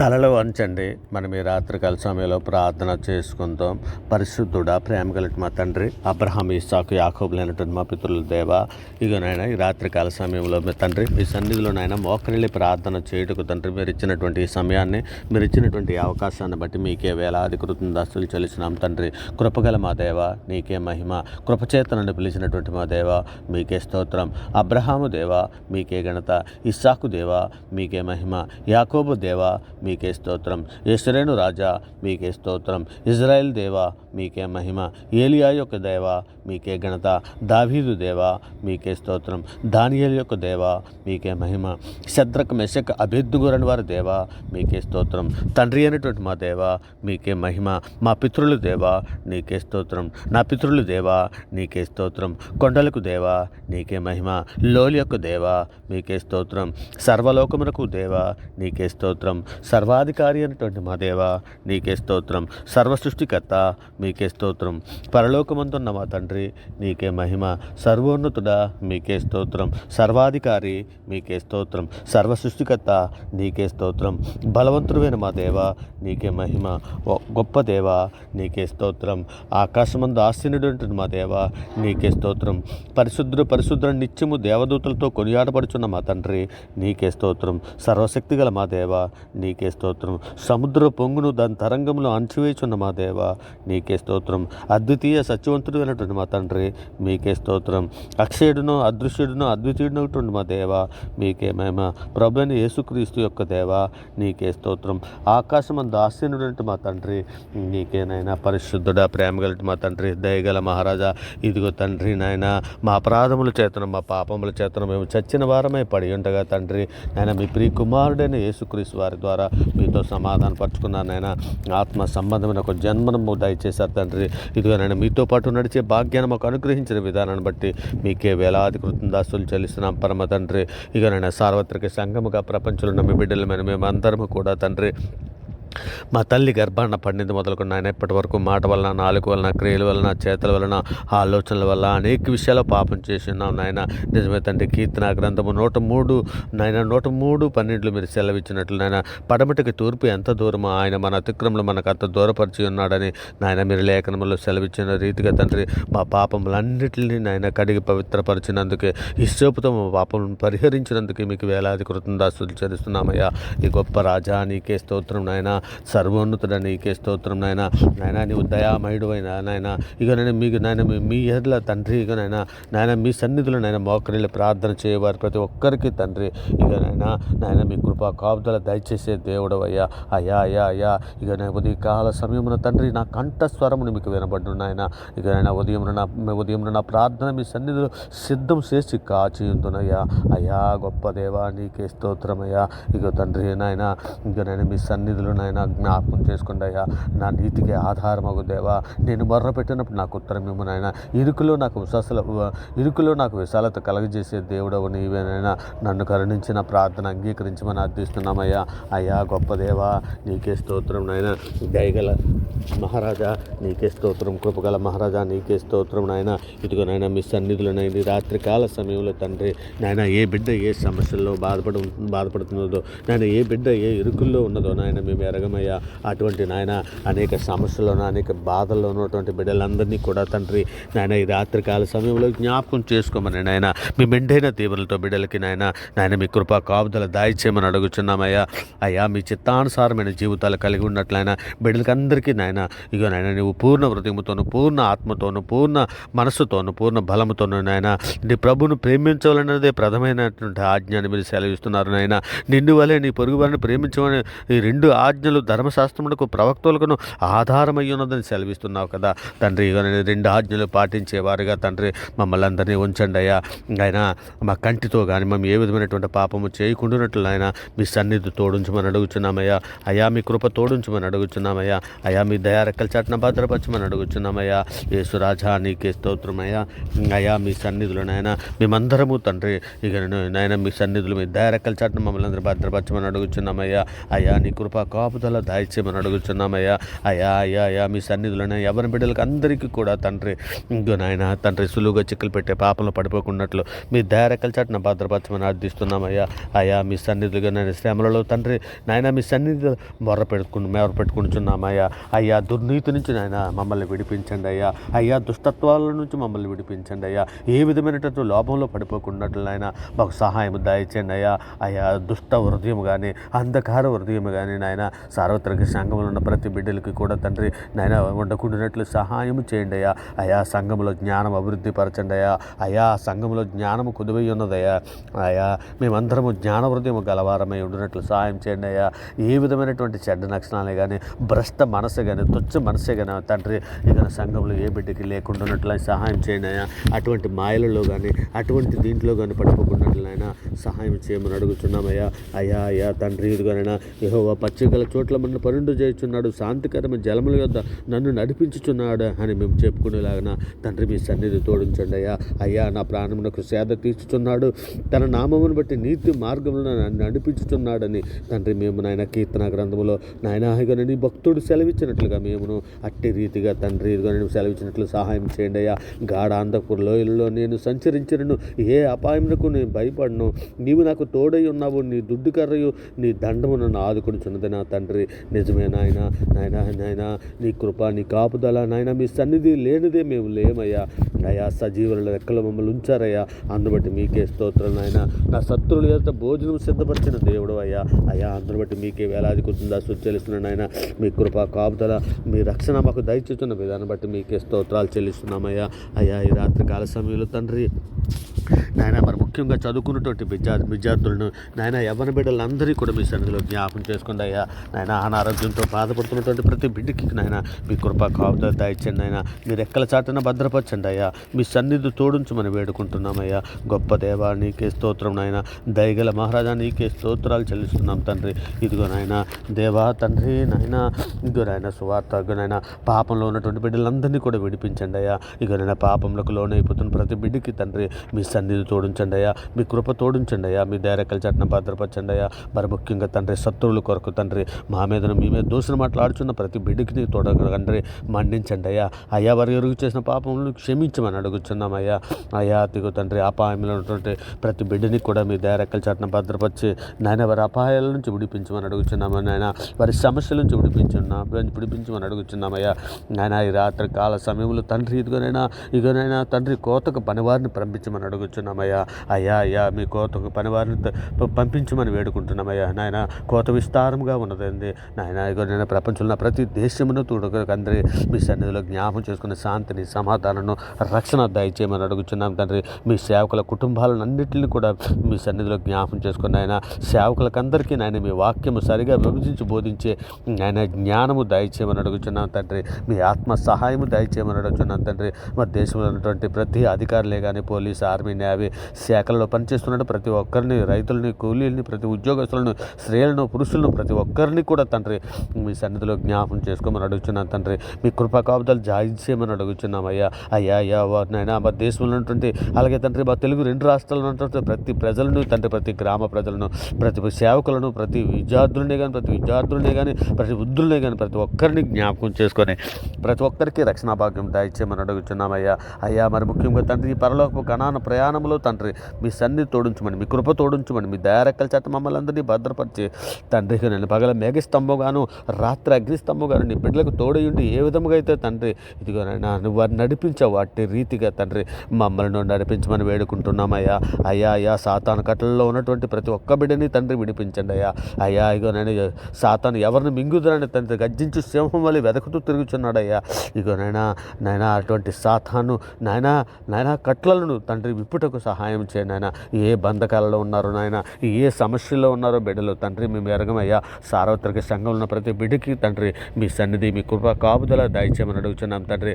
తలలో వంచండి. మనం ఈ రాత్రికాల సమయంలో ప్రార్థన చేసుకుందాం. పరిశుద్ధుడా, ప్రేమ కలిగిన మా తండ్రి, అబ్రహాం, ఇస్సాకు, యాకోబులైనటువంటి మా పితరుల దేవా, ఇగో నాయన ఈ రాత్రికాల సమయంలో మీ తండ్రి మీ సన్నిధిలో నాయన మోకరిల్లి ప్రార్థన చేయుటకు తండ్రి మీరు ఇచ్చినటువంటి ఈ సమయాన్ని, మీరు ఇచ్చినటువంటి ఈ అవకాశాన్ని బట్టి మీకే వేలాది కృతజ్ఞతాస్తులు చెల్లిస్తున్నాం తండ్రి. కృపగల మా దేవ నీకే మహిమ. కృపచేత నన్ను పిలిచినటువంటి మా దేవ మీకే స్తోత్రం. అబ్రహాము దేవ మీకే ఘనత. ఇస్సాకు దేవ మీకే మహిమ. యాకోబు దేవ మీకే స్తోత్రం. యెషూరేను రాజా మీకే స్తోత్రం. ఇజ్రాయేల్ దేవా మీకే మహిమ. ఏలియా యొక్క దేవా మీకే ఘనత. దావీదు దేవా మీకే స్తోత్రం. దానియేలు యొక్క దేవా మీకే మహిమ. శద్రక్, మెషక్, అబేద్నెగోరని వారి దేవా మీకే స్తోత్రం. తండ్రి అయినటువంటి మా దేవా మీకే మహిమ. మా పితరుల దేవా నీకే స్తోత్రం. నా పితరుల దేవా నీకే స్తోత్రం. కొండలకు దేవా నీకే మహిమ. లోలి యొక్క దేవా మీకే స్తోత్రం. సర్వలోకమునకు దేవా నీకే స్తోత్రం. సర్వాధికారి అయినటువంటి మా దేవా నీకే స్తోత్రం. సర్వసృష్టికర్త మీకే స్తోత్రం. పరలోకమందున్న మా తండ్రి నీకే మహిమ. సర్వోన్నతుడా మీకే స్తోత్రం. సర్వాధికారి మీకే స్తోత్రం. సర్వసృష్టికర్త నీకే స్తోత్రం. బలవంతుడైన మా దేవా నీకే మహిమ. గొప్ప దేవా నీకే స్తోత్రం. ఆకాశమందు ఆసీనుడైనటువంటి మా దేవా నీకే స్తోత్రం. పరిశుద్ధుడు నిత్యము దేవదూతలతో కొనియాడబడుచున్న మా తండ్రి నీకే స్తోత్రం. సర్వశక్తిగల మా దేవా నీకే స్తోత్రం. సముద్ర పొంగును దాని తరంగంలో అణచివేచున్న మా దేవా నీకే స్తోత్రం. అద్వితీయ సత్యవంతుడు అయినటువంటి మా తండ్రి మీకే స్తోత్రం. అక్షయుడును అదృశ్యుడును అద్వితీయుడునటువంటి మా దేవా మీకే మహిమ. ప్రభువైన యేసుక్రీస్తు యొక్క దేవా నీకే స్తోత్రం. ఆకాశమందు ఆసీనుడంటే మా తండ్రి నీకేనైనా. పరిశుద్ధుడా, ప్రేమగలటి మా తండ్రి, దయగల మహారాజా, ఇదిగో తండ్రి నాయన మా అపరాధముల చేతను మా పాపముల చేతను మేము చచ్చిన వారమై పడి ఉండగా తండ్రి నాయన మీ ప్రియ కుమారుడైన యేసుక్రీస్తు వారి ద్వారా మీతో సమాధానపరుచుకున్నాను నాయన. ఆత్మ సంబంధమైన ఒక జన్మను దయచేశారు తండ్రి. ఇదిగో నాయన మీతో పాటు నడిచే భాగ్యాన్ని మాకు అనుగ్రహించిన విధానాన్ని బట్టి మీకే వేలాది కృతజ్ఞతాస్తులు చెల్లిస్తున్నాం పరమ తండ్రి. ఇక నాయన సార్వత్రిక సంఘముగా ప్రపంచంలో ఉన్న మీ బిడ్డలమైన మేమందరము కూడా తండ్రి మా తల్లి గర్భాన పడింది మొదలుకొని ఆయన ఇప్పటి వరకు మాట వలన, నాలుగు వలన, క్రియల వలన, చేతల వలన, ఆలోచనల వల్ల అనేక విషయాలు పాపం చేసి ఉన్నాం నాయన. నిజమే తండ్రి. కీర్తన గ్రంథము 103 నాయన 103:12 మీరు సెలవిచ్చినట్లు నాయన పడమటికి తూర్పు ఎంత దూరమో ఆయన మన అతిక్రమలు మనకు అంత దూరపరిచి ఉన్నాడని నాయన మీరు లేఖనంలో సెలవిచ్చిన రీతిగా తండ్రి మా పాపములన్నిటిని నాయన కడిగి పవిత్రపరిచినందుకే, హిస్సోపుతో మా పాపములను పరిహరించినందుకే మీకు వేలాది కృతజ్ఞతాస్తులు చెల్లిస్తున్నామయ్యా. ఈ గొప్ప రాజా నీకే స్తోత్రం నాయన. సర్వోన్నతుడ నీకే స్తోత్రం నాయన. నాయన నీవు దయామయుడు అయినా నాయన. ఇక నేను మీకు నాయన మీ ఎడ్ల తండ్రి ఇక నాయన మీ సన్నిధిలో నాయన మోకరిల్లి ప్రార్థన చేయవారు ప్రతి ఒక్కరికి తండ్రి ఇక నాయన మీ కృపా కాపుదల దయచేసే దేవుడు అయ్యా. అయ్యా ఇక ఉదయ కాల సమయమున తండ్రి నా కంఠస్వరమును మీకు వినబడ్డు నాయన. ఇక ఉదయం నా ప్రార్థన మీ సన్నిధిలో సిద్ధం చేసి కాచియుందునయ్యా. అయ్యా గొప్ప దేవా నీకే స్తోత్రమయ్యా. ఇక తండ్రి నాయన ఇక మీ సన్నిధిలో నాయన జ్ఞాపకం చేసుకోండి అయ్యా. నా నీతికి ఆధారమగు దేవా, నేను మొర్ర పెట్టినప్పుడు నాకు ఉత్తరం ఇవ్వు నాయన. ఇరుకులో నాకు విశాలత కలగజేసే దేవుడవు నీవేనైనా. నన్ను కరుణించిన ప్రార్థన అంగీకరించమని అర్థిస్తున్నామయ్యా. అయ్యా గొప్ప దేవా నీకే స్తోత్రం నాయన. దయగల మహారాజా నీకే స్తోత్రం. కృపగల మహారాజా నీకే స్తోత్రం నాయన. ఇదిగో నాయన మీ సన్నిధిలో నాయన రాత్రికాల సమయంలో తండ్రి నాయన ఏ బిడ్డ ఏ సమస్యల్లో బాధపడుతున్నదో నాయన, ఏ బిడ్డ ఏ ఇరుకుల్లో ఉన్నదో నాయన మేము ఎరగమయ్యా. అటువంటి నాయన అనేక సమస్యల్లోనూ అనేక బాధల్లో ఉన్నటువంటి బిడ్డలందరినీ కూడా తండ్రి నాయన ఈ రాత్రికాల సమయంలో జ్ఞాపకం చేసుకోమని నాయన మీ మెండైన తీవ్రలతో బిడ్డలకి నాయన మీ కృపా కాపుదల దాయిచేయమని అడుగుచున్నామయ్యా. అయ్యా మీ చిత్తానుసారమైన జీవితాలు కలిగి ఉన్నట్లయినా బిడ్డలకి అందరికీ నాయన ఇగో నాయన నువ్వు పూర్ణ హృదయముతోను, పూర్ణ ఆత్మతోను, పూర్ణ మనస్సుతోను, పూర్ణ బలముతోను నాయన నీ ప్రభును ప్రేమించవాలన్నదే ప్రథమైనటువంటి ఆజ్ఞాన్ని మీరు సెలవిస్తున్నారు నాయన. నిన్ను వలె నీ పొరుగు వారిని ప్రేమించమని ఈ 2 ఆజ్ఞలు ధర్మశాస్త్రములకు ప్రవక్తలకు ఆధారమై ఉన్నదని సెలవిస్తున్నావు కదా తండ్రి. ఇక 2 ఆజ్ఞలు పాటించేవారుగా తండ్రి మమ్మల్ని అందరినీ ఉంచండి అయ్యా. ఆయన మా కంటితో కానీ మేము ఏ విధమైనటువంటి పాపము చేయకుండానట్లు ఆయన మీ సన్నిధి తోడుంచమని అడుగుచున్నామయ్యా. అయ్యా మీ కృప తోడుంచమని అడుగుచున్నామయ్యా. అయ్యా మీ దయారెక్కల చాటున భద్రపరచమని అడుగుచున్నామయ్యా. యేసురాజా నీకే స్తోత్రమయ్యా. అయ్యా మీ సన్నిధులు నాయన మేమందరము తండ్రి ఇక నాయన మీ సన్నిధులు మీ దయారెక్కల చాటున మమ్మల్ని అందరూ భద్రపరచమని అడుగుచున్నామయ్యా. అయ్యా నీ కృప కాపు కాపుదల దాయిచేయమని అడుగుచున్నామయ్యా. అయ్యా అయ్యా అయ్యా మీ సన్నిధిలోనే ఎవరి బిడ్డలకు అందరికీ కూడా తండ్రి ఇంకో నాయన తండ్రి సులువుగా చిక్కులు పెట్టే పాపంలో పడిపోకున్నట్లు మీ దయారెక్కల చాటున భద్రపరచమని అర్థిస్తున్నామయ్యా. అయ్యా మీ సన్నిధిగా నేను శ్రమలలో తండ్రి నాయన మీ సన్నిధి మొర పెట్టుకుంటున్నామయ్యా. అయ్యా దుర్నీతి నుంచి నాయన మమ్మల్ని విడిపించండి అయ్యా. అయ్యా దుష్టత్వాల నుంచి మమ్మల్ని విడిపించండి అయ్యా. ఏ విధమైనటువంటి లోపంలో పడిపోకున్నట్లు నాయన మాకు సహాయం దయచేయండి అయ్యా. అయ్యా దుష్ట హృదయం కానీ అంధకార హృదయం కానీ నాయన సార్వత్రిక సంఘంలో ఉన్న ప్రతి బిడ్డలకి కూడా తండ్రి నాయన ఉండకుండానట్లు సహాయం చేయండి అయ్యా. అయా సంఘంలో జ్ఞానం అభివృద్ధి పరచండి అయ్యా. అయా సంఘంలో జ్ఞానము కుదువై ఉన్నదయ్యా. అయా మేమందరము జ్ఞాన హృదయం గలవారమై ఉండినట్లు సహాయం చేయండి అయ్యా. ఏ విధమైనటువంటి చెడ్డ లక్షణాలే కానీ భ్రష్ట మనసు కానీ తుచ్చ మనసే కానీ తండ్రి ఇక సంఘంలో ఏ బిడ్డకి లేకుండానట్లు సహాయం చేయండి అయ్యా. అటువంటి మాయలలో కానీ అటువంటి దీంట్లో కానీ పడిపోకున్నట్లయినా సహాయం చేయమని అడుగుతున్నామయ్యా. అయ్యా అయ్యా తండ్రి ఇదిగోనైనా యెహోవా పచ్చికల చోట్ల మన పరుండు చేయుచున్నాడు, శాంతికరమైన జలముల యొద్ద నన్ను నడిపించుచున్నాడు అని మేము చెప్పుకునేలాగా తండ్రి మీ సన్నిధి తోడించండి అయ్యా. అయ్యా నా ప్రాణమునకు సేద తీర్చుచున్నాడు, తన నామమును బట్టి నీతి మార్గంలో నన్ను నడిపించుచున్నాడని తండ్రి మేము నాయన కీర్తన గ్రంథములో నాయన ఇగోనని భక్తుడు సెలవిచ్చినట్లుగా మేమును అట్టి రీతిగా తండ్రి ఇదిగోనని సెలవిచ్చినట్లు సహాయం చేయండి అయ్యా. గాఢాంధపు లోయలలో నేను సంచరించినను ఏ అపాయమునకు నేను భయపడను. నీవు నాకు తోడై ఉన్నావు, నీ దుడ్డు కర్రయు నీ దండము నన్ను ఆదుకొనిచున్నది నా తండ్రి. నిజమే నాయన నాయన నాయన నీ కృప నీ కాపుదల నాయన మీ సన్నిధి లేనిదే మేము లేమయ్యా. అయ్యా సజీవుల లెక్కలు మమ్మల్ని ఉంచారయ్యా. అందును బట్టి మీకే స్తోత్రం నాయన. నా శత్రువుల యొక్క భోజనం సిద్ధపరిచిన దేవుడు అయ్యా. అయ్యా అందును బట్టి మీకే వేలాది కుటుందా చెల్లిస్తున్నాను నాయన. మీ కృప కాపుదల మీ రక్షణ మాకు దయచేస్తున్న విధానం బట్టి మీకే స్తోత్రాలు చెల్లిస్తున్నామయ్యా. అయ్యా ఈ రాత్రి కాల సమయంలో తండ్రి నాయన మరి ముఖ్యంగా చదువుకున్నటువంటి విద్యార్థులను నాయన యవ్వన బిడ్డలందరికీ కూడా మీ సన్నిధిలో జ్ఞాపకం చేసుకోండి అయ్యా. నాయన అనారోగ్యంతో బాధపడుతున్నటువంటి ప్రతి బిడ్డకి నాయన మీ కృప కాపుదల దయచండి నాయన. మీరు ఎక్కల చాటున భద్రపరచండి అయ్యా. మీ సన్నిధి తోడుంచమని వేడుకుంటున్నామయ్యా. గొప్ప దేవా నీకే స్తోత్రం నాయన. దయగల మహారాజా నీకే స్తోత్రాలు చెల్లిస్తున్నాం తండ్రి. ఇదిగో నాయన దేవా తండ్రి నాయన ఇదిగో నాయన సువార్త నాయన పాపంలో ఉన్నటువంటి బిడ్డలందరినీ కూడా విడిపించండి అయ్యా. ఇక నాయన పాపంలోకి లోనైపోతున్న ప్రతి బిడ్డకి తండ్రి మీ సన్నిధి తోడించండి అయ్యా. మీ కృప తోడించండి అయ్యా. మీ దైరకల చట్టన భద్రపరచండి అయ్యా. మరి ముఖ్యంగా తండ్రి శత్రువుల కొరకు తండ్రి మా మీద మీ మీద దోషులు మాట్లాడుచున్న ప్రతి బిడ్డకి తోడగండ్రి మండించండి అయ్యా. అయ్యా వారు ఎరుగు చేసిన పాపములను క్షమించమని అడుగుచున్నామయ్యా. అయ్యా తిగు తండ్రి అపాయంలో ఉన్నటువంటి ప్రతి బిడ్డని కూడా మీ దైరకల చట్టన భద్రపరిచి నాయన వారి అపాయాల నుంచి విడిపించమని అడుగుచున్నాము నాయన. వారి సమస్యల నుంచి విడిపించమని అడుగుచున్నామయ్యా. నాయన ఈ రాత్రి కాల సమయంలో తండ్రి ఇదిగోనైనా తండ్రి కోతకు పనివారిని పంపించమని అడుగుచున్నామయ్యా. అయ్యా అయ్యా మీ కోతకు పనివారిని పంపించమని వేడుకుంటున్నామయ్యా. నాయన కోత విస్తారంగా ఉన్నదండి నాయన. ఇదిగోనైనా ప్రపంచంలో ప్రతి దేశమును తండ్రి మీ సన్నిధిలో జ్ఞాపం చేసుకునే శాంతిని సమాధానం రక్షణ దయచేయమని అడుగుచున్నాం తండ్రి. మీ సేవకుల కుటుంబాలను అన్నింటినీ కూడా మీ సన్నిధిలో జ్ఞాపం చేసుకుని ఆయన సేవకులకందరికీ నాయన మీ వాక్యము సరిగా విభజించి బోధించే నాయన జ్ఞానము దయచేయమని అడుగుచున్నాం తండ్రి. మీ ఆత్మ సహాయము దయచేయమని అడుగుచున్నాం తండ్రి. మా దేశంలో ఉన్నటువంటి ప్రతి అధికారులే కానీ పోలీసు ఆర్మీ నేవీ శాఖలలో పనిచేస్తున్న ప్రతి ఒక్కరిని రైతులని కూలీలని ప్రతి ఉద్యోగస్తులను స్త్రీలను పురుషులను ప్రతి ఒక్కరిని కూడా తండ్రి మీ సన్నిధిలో జ్ఞాపం చేసుకోమని అడుగుచున్నాను తండ్రి. మీ కృపా కాపుదలు జాయించేయమని అడుగుచున్నాం అయ్యా. అయ్యా అయ్యా నాయన మా దేశంలో ఉన్నటువంటి అలాగే తండ్రి మా తెలుగు 2 రాష్ట్రాల్లో ఉన్నటువంటి ప్రతి ప్రజలను తండ్రి ప్రతి గ్రామ ప్రజలను ప్రతి సేవకులను ప్రతి విద్యార్థులనే కానీ ప్రతి వృద్ధులనే కానీ ప్రతి ఒక్కరిని జ్ఞాపకం చేసుకొని ప్రతి ఒక్కరికి రక్షణ భాగ్యం దయచేయమని అడుగుచున్నామయ్యా. అయ్యా మరి ముఖ్యంగా తండ్రి ఈ పరలోకపు గణాన ప్రయాణంలో తండ్రి మీ సన్నిధి తోడించమని మీ కృప తోడించమని మీ దయారెక్కల చట్టం మమ్మల్ని అందరినీ భద్రపరిచి తండ్రికి నేను పగల మేఘస్తంభంగాను రాత్రి అగ్నిస్తంభంగాను నీ బిడ్డలకు తోడయుండి ఏ విధముగా అయితే తండ్రి ఇదిగోనైనా నువ్వు వారిని నడిపించావు వాటి రీతిగా తండ్రి మమ్మల్ని నడిపించమని వేడుకుంటున్నామయ్యా. అయ్యా అయ్యా సాతాను కట్టలలో ఉన్నటువంటి ప్రతి ఒక్క బిడ్డని తండ్రి విడిపించండి అయ్యా. అయ్యా ఇగోనైనా సాతాను ఎవరిని మింగుదరని తండ్రి గర్జించి సింహం వల్ల వెదకుతూ తిరుగుచున్నాడయ్యా. ఇగోనైనా నాయనా అటువంటి సాతాను నాయనా కట్లను తండ్రి విప్పుటకు సహాయం చేయండి నాయన. ఏ బంధకాలలో ఉన్నారో నాయన ఏ సమస్యల్లో ఉన్నారో బిడ్డలు తండ్రి మేము ఎరగమయ్యా. సార్వత్రిక సంఘంలో ఉన్న ప్రతి బిడ్డకి తండ్రి మీ సన్నిధి మీ కృప కాపుదల దయచేయమని అడుగుచున్నాం తండ్రి.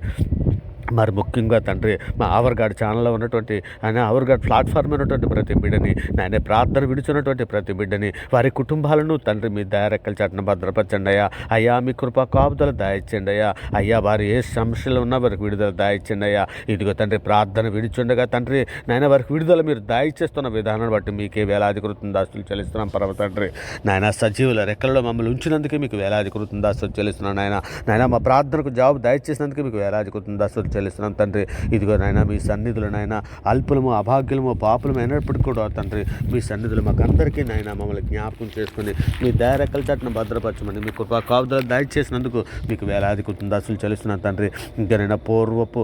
మరి ముఖ్యంగా తండ్రి మా ఆవర్గాడ్ ఛానల్లో ఉన్నటువంటి ఆయన ఆవర్గాడ్ ప్లాట్ఫామ్ ఉన్నటువంటి ప్రతి బిడ్డని నాయన ప్రార్థన విడుచున్నటువంటి ప్రతి బిడ్డని వారి కుటుంబాలను తండ్రి మీ దయారెక్కల చాటున భద్రపరచండి అయ్యా. అయ్యా మీ కృపా కాపుదల దాయిచ్చండి అయ్యా. అయ్యా వారు ఏ సమస్యలు ఉన్నా వారికి విడుదల దాయిచ్చండి అయ్యా. ఇదిగో తండ్రి ప్రార్థన విడిచుండగా తండ్రి నాయన వారికి విడుదల మీరు దాయిచ్చేస్తున్న విధానాన్ని బట్టి మీకే వేలాది కృతజ్ఞతాస్తులు చెల్లిస్తున్నాం పరమ తండ్రి. నాయన సజీవుల రెక్కలలో మమ్మల్ని ఉంచినందుకే మీకు వేలాది కృతజ్ఞతాస్తులు చెల్లిస్తున్నాను నాయన. నాయన మా ప్రార్థనకు జవాబు దయచేసినందుకు మీకు వేలాది కృతజ్ఞతాస్తులు చెల్లిస్తున్నాం తండ్రి. ఇదిగో నాయన మీ సన్నిధులు నాయన అల్పులము అభాగ్యులము పాపులము అయినప్పటికీ కూడా తండ్రి మీ సన్నిధులు మాకు అందరికీ నాయన మమ్మల్ని జ్ఞాపకం చేసుకుని మీ దయారెక్కల చాటును భద్రపరచమని మీ కృపా కాపుదల దయచేసినందుకు మీకు వేలాది కృతజ్ఞతాస్తులు చెల్లిస్తున్నాను తండ్రి. ఇంకా నాయన పూర్వపు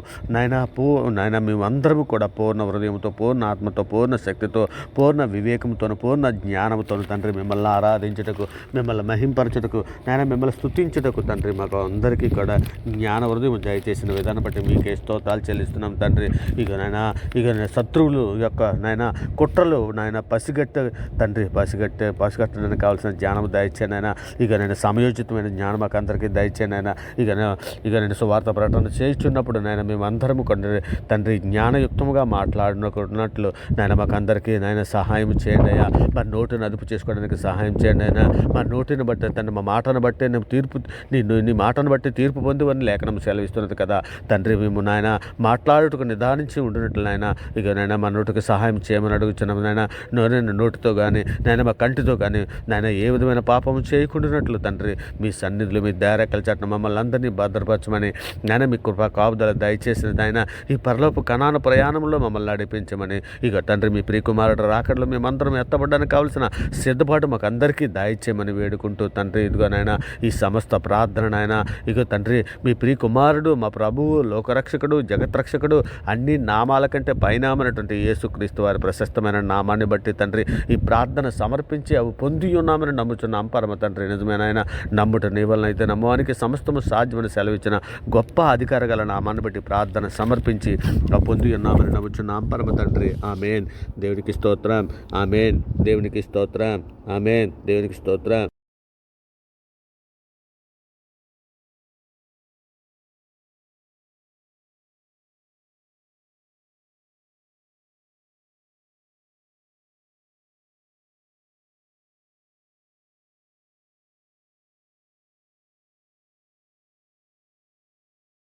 నాయన మేమందరము కూడా పూర్ణ హృదయంతో పూర్ణ ఆత్మతో పూర్ణ శక్తితో పూర్ణ వివేకంతో పూర్ణ జ్ఞానంతో తండ్రి మిమ్మల్ని ఆరాధించుటకు మిమ్మల్ని మహింపరచుటకు నాయన మిమ్మల్ని స్తుతించుటకు తండ్రి మాకు అందరికీ కూడా జ్ఞాన హృదయం దయచేసిన విధానం బట్టి మీకే స్తోత్రాలు చెల్లిస్తున్నాం తండ్రి. ఇక శత్రువులు యొక్క నాయన కుట్రలు నాయన తండ్రి పసిగట్టడానికి కావాల్సిన జ్ఞానం దయచేయండి ఆయన. ఇక నేను సమయోచితమైన జ్ఞానం మాకు అందరికీ దయచేయండి ఆయన. ఇక నేను సువార్త ప్రకటన చేస్తున్నప్పుడు నాయన మేమందరము తండ్రి జ్ఞానయుక్తముగా మాట్లాడుకున్నట్లు నాయన మాకు అందరికీ నాయన సహాయం చేయండి అయ్యా. మా నోటిని అదుపు చేసుకోవడానికి సహాయం చేయండి ఆయన. మా నోటిని బట్టి తండ్రి మా మాటను బట్టి నేను నీ మాటను బట్టి తీర్పు పొందివని లేఖనం సెలవిస్తున్నది కదా తండ్రి. మేము నాయన మాట్లాడుటకు నిదానించి ఉండినట్లు నాయన ఇక నాయన మా నోటికి సహాయం చేయమని అడుగుతున్నాము నాయన. నోటితో కానీ నాయన మా కంటితో కానీ నాయన ఏ విధమైన పాపము చేయకుండానట్లు తండ్రి మీ సన్నిధులు మీ దయారెక్కల చాటున మమ్మల్ని అందరినీ భద్రపరచమని నాయన మీ కృపా కాపుదల దయచేసిన నాయన ఈ పరలోపు కనాన ప్రయాణంలో మమ్మల్ని నడిపించమని ఇక తండ్రి మీ ప్రియకుమారుడు రాకడలో మేమందరం ఎత్తబడడానికి కావాల్సిన సిద్ధపాటు మాకు అందరికీ దయచేయమని వేడుకుంటూ తండ్రి ఇదిగో నాయన ఈ సమస్త ప్రార్థన నాయన ఇక తండ్రి మీ ప్రియకుమారుడు మా ప్రభువు లోకరక్షకుడు జగత్రక్షకుడు అన్ని నామాల కంటే పైనామనటువంటి యేసుక్రీస్తు వారి ప్రశస్తమైన నామాన్ని బట్టి తండ్రి ఈ ప్రార్థన సమర్పించి అవి పొంది ఉన్నామని నమ్ముచున్నాం పరమ తండ్రి. నిజమేనాయన నమ్ముట నీ వలన అయితే నమ్మవానికి సమస్తము సాధ్యమని సెలవిచ్చిన గొప్ప అధికార గల నామాన్ని బట్టి ప్రార్థన సమర్పించి పొంది ఉన్నామని నమ్ముచున్నాం పరమ తండ్రి. ఆమేన్. దేవునికి స్తోత్రం. ఆమేన్. దేవునికి స్తోత్రం. ఆమేన్. దేవునికి స్తోత్రం.